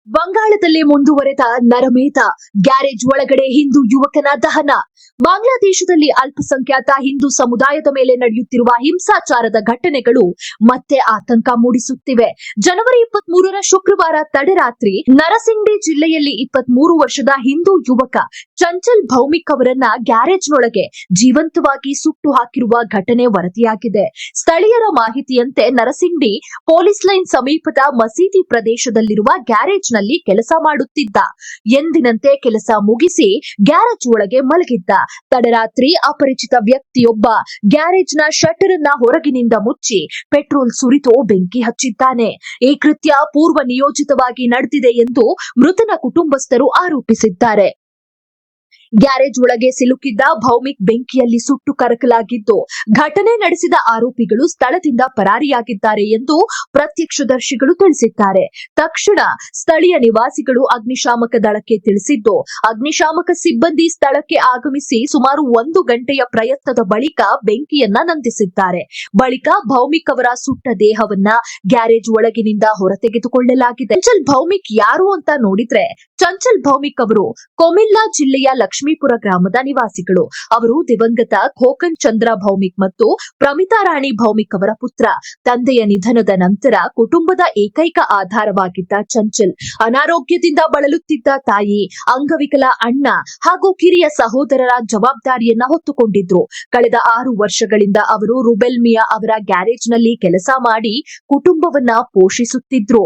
ಬಂಗಾಳದಲ್ಲಿ ಮುಂದುವರೆದ ನರಮೇಧ, ಗ್ಯಾರೇಜ್ ಒಳಗಡೆ ಹಿಂದೂ ಯುವಕನ ದಹನ. ಬಾಂಗ್ಲಾದೇಶದಲ್ಲಿ ಅಲ್ಪಸಂಖ್ಯಾತ ಹಿಂದೂ ಸಮುದಾಯದ ಮೇಲೆ ನಡೆಯುತ್ತಿರುವ ಹಿಂಸಾಚಾರದ ಘಟನೆಗಳು ಮತ್ತೆ ಆತಂಕ ಮೂಡಿಸುತ್ತಿವೆ. ಜನವರಿ 23ರ ಶುಕ್ರವಾರ ತಡರಾತ್ರಿ ನರಸಿಂಗಡಿ ಜಿಲ್ಲೆಯಲ್ಲಿ 23 ವರ್ಷದ ಹಿಂದೂ ಯುವಕ ಚಂಚಲ್ ಭೌಮಿಕ್ ಅವರನ್ನ ಗ್ಯಾರೇಜ್ನೊಳಗೆ ಜೀವಂತವಾಗಿ ಸುಟ್ಟು ಹಾಕಿರುವ ಘಟನೆ ವರದಿಯಾಗಿದೆ. ಸ್ಥಳೀಯರ ಮಾಹಿತಿಯಂತೆ ನರಸಿಂಗಡಿ ಪೊಲೀಸ್ ಲೈನ್ ಸಮೀಪದ ಮಸೀದಿ ಪ್ರದೇಶದಲ್ಲಿರುವ ಗ್ಯಾರೇಜ್ ನಲ್ಲಿ ಕೆಲಸ ಮಾಡುತ್ತಿದ್ದ. ಎಂದಿನಂತೆ ಕೆಲಸ ಮುಗಿಸಿ ಗ್ಯಾರೇಜ್ ಒಳಗೆ ಮಲಗಿದ್ದ. ತಡರಾತ್ರಿ ಅಪರಿಚಿತ ವ್ಯಕ್ತಿಯೊಬ್ಬ ಗ್ಯಾರೇಜ್ನ ಶಟರ್ ಅನ್ನ ಹೊರಗಿನಿಂದ ಮುಚ್ಚಿ ಪೆಟ್ರೋಲ್ ಸುರಿದು ಬೆಂಕಿ ಹಚ್ಚಿದ್ದಾನೆ. ಈ ಕೃತ್ಯ ಪೂರ್ವ ನಿಯೋಜಿತವಾಗಿ ನಡೆದಿದೆ ಎಂದು ಮೃತನ ಕುಟುಂಬಸ್ಥರು ಆರೋಪಿಸಿದ್ದಾರೆ. ಗ್ಯಾರೇಜ್ ಒಳಗೆ ಸಿಲುಕಿದ್ದ ಭೌಮಿಕ್ ಬೆಂಕಿಯಲ್ಲಿ ಸುಟ್ಟು ಕರಕಲಾಗಿದ್ದು, ಘಟನೆ ನಡೆಸಿದ ಆರೋಪಿಗಳು ಸ್ಥಳದಿಂದ ಪರಾರಿಯಾಗಿದ್ದಾರೆ ಎಂದು ಪ್ರತ್ಯಕ್ಷದರ್ಶಿಗಳು ತಿಳಿಸಿದ್ದಾರೆ. ತಕ್ಷಣ ಸ್ಥಳೀಯ ನಿವಾಸಿಗಳು ಅಗ್ನಿಶಾಮಕ ದಳಕ್ಕೆ ತಿಳಿಸಿದ್ದು, ಅಗ್ನಿಶಾಮಕ ಸಿಬ್ಬಂದಿ ಸ್ಥಳಕ್ಕೆ ಆಗಮಿಸಿ ಸುಮಾರು 1 ಗಂಟೆಯ ಪ್ರಯತ್ನದ ಬಳಿಕ ಬೆಂಕಿಯನ್ನ ನಂದಿಸಿದ್ದಾರೆ. ಬಳಿಕ ಭೌಮಿಕ್ ಅವರ ಸುಟ್ಟ ದೇಹವನ್ನ ಗ್ಯಾರೇಜ್ ಒಳಗಿನಿಂದ ಹೊರತೆಗೆದುಕೊಳ್ಳಲಾಗಿದೆ. ಚಂಚಲ್ ಭೌಮಿಕ್ ಯಾರು ಅಂತ ನೋಡಿದ್ರೆ, ಚಂಚಲ್ ಭೌಮಿಕ್ ಅವರು ಕೊಮಿಲ್ಲಾ ಜಿಲ್ಲೆಯ ಲಕ್ಷ್ಮೀಪುರ ಗ್ರಾಮದ ನಿವಾಸಿಗಳು. ಅವರು ದಿವಂಗತ ಖೋಕನ್ ಚಂದ್ರ ಭೌಮಿಕ್ ಮತ್ತು ಪ್ರಮಿತಾ ರಾಣಿ ಭೌಮಿಕ್ ಅವರ ಪುತ್ರ. ತಂದೆಯ ನಿಧನದ ನಂತರ ಕುಟುಂಬದ ಏಕೈಕ ಆಧಾರವಾಗಿದ್ದ ಚಂಚಲ್ ಅನಾರೋಗ್ಯದಿಂದ ಬಳಲುತ್ತಿದ್ದ ತಾಯಿ, ಅಂಗವಿಕಲ ಅಣ್ಣ ಹಾಗೂ ಕಿರಿಯ ಸಹೋದರರ ಜವಾಬ್ದಾರಿಯನ್ನ ಹೊತ್ತುಕೊಂಡಿದ್ರು. ಕಳೆದ 6 ವರ್ಷಗಳಿಂದ ಅವರು ರುಬೆಲ್ಮಿಯಾ ಅವರ ಗ್ಯಾರೇಜ್ನಲ್ಲಿ ಕೆಲಸ ಮಾಡಿ ಕುಟುಂಬವನ್ನ ಪೋಷಿಸುತ್ತಿದ್ರು.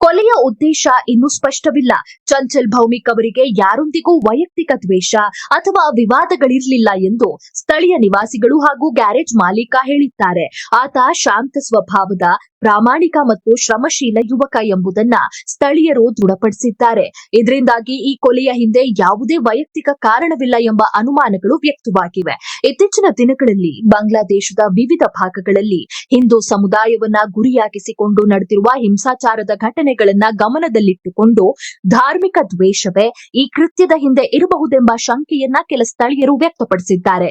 ಕೊಲೆಯ ಉದ್ದೇಶ ಇನ್ನೂ ಸ್ಪಷ್ಟವಿಲ್ಲ. ಚಂಚಲ್ ಭೌಮಿಕ್ ಅವರಿಗೆ ಯಾರೊಂದಿಗೂ ವೈಯಕ್ತಿಕ ದ್ವೇಷ ಅಥವಾ ವಿವಾದಗಳಿರಲಿಲ್ಲ ಎಂದು ಸ್ಥಳೀಯ ನಿವಾಸಿಗಳು ಹಾಗೂ ಗ್ಯಾರೇಜ್ ಮಾಲೀಕ ಹೇಳಿದ್ದಾರೆ. ಆತ ಶಾಂತ ಸ್ವಭಾವದ, ಪ್ರಾಮಾಣಿಕ ಮತ್ತು ಶ್ರಮಶೀಲ ಯುವಕ ಎಂಬುದನ್ನ ಸ್ಥಳೀಯರು ದೃಢಪಡಿಸಿದ್ದಾರೆ. ಇದರಿಂದಾಗಿ ಈ ಕೊಲೆಯ ಹಿಂದೆ ಯಾವುದೇ ವೈಯಕ್ತಿಕ ಕಾರಣವಿಲ್ಲ ಎಂಬ ಅನುಮಾನಗಳು ವ್ಯಕ್ತವಾಗಿವೆ. ಇತ್ತೀಚಿನ ದಿನಗಳಲ್ಲಿ ಬಾಂಗ್ಲಾದೇಶದ ವಿವಿಧ ಭಾಗಗಳಲ್ಲಿ ಹಿಂದೂ ಸಮುದಾಯವನ್ನ ಗುರಿಯಾಗಿಸಿಕೊಂಡು ನಡೆದಿರುವ ಹಿಂಸಾಚಾರದ ಘಟನೆಗಳನ್ನ ಗಮನದಲ್ಲಿಟ್ಟುಕೊಂಡು ಧಾರ್ಮಿಕ ದ್ವೇಷವೇ ಈ ಕೃತ್ಯದ ಹಿಂದೆ ಇರಬಹುದೆಂಬ ಶಂಕೆಯನ್ನ ಕೆಲ ಸ್ಥಳೀಯರು ವ್ಯಕ್ತಪಡಿಸಿದ್ದಾರೆ.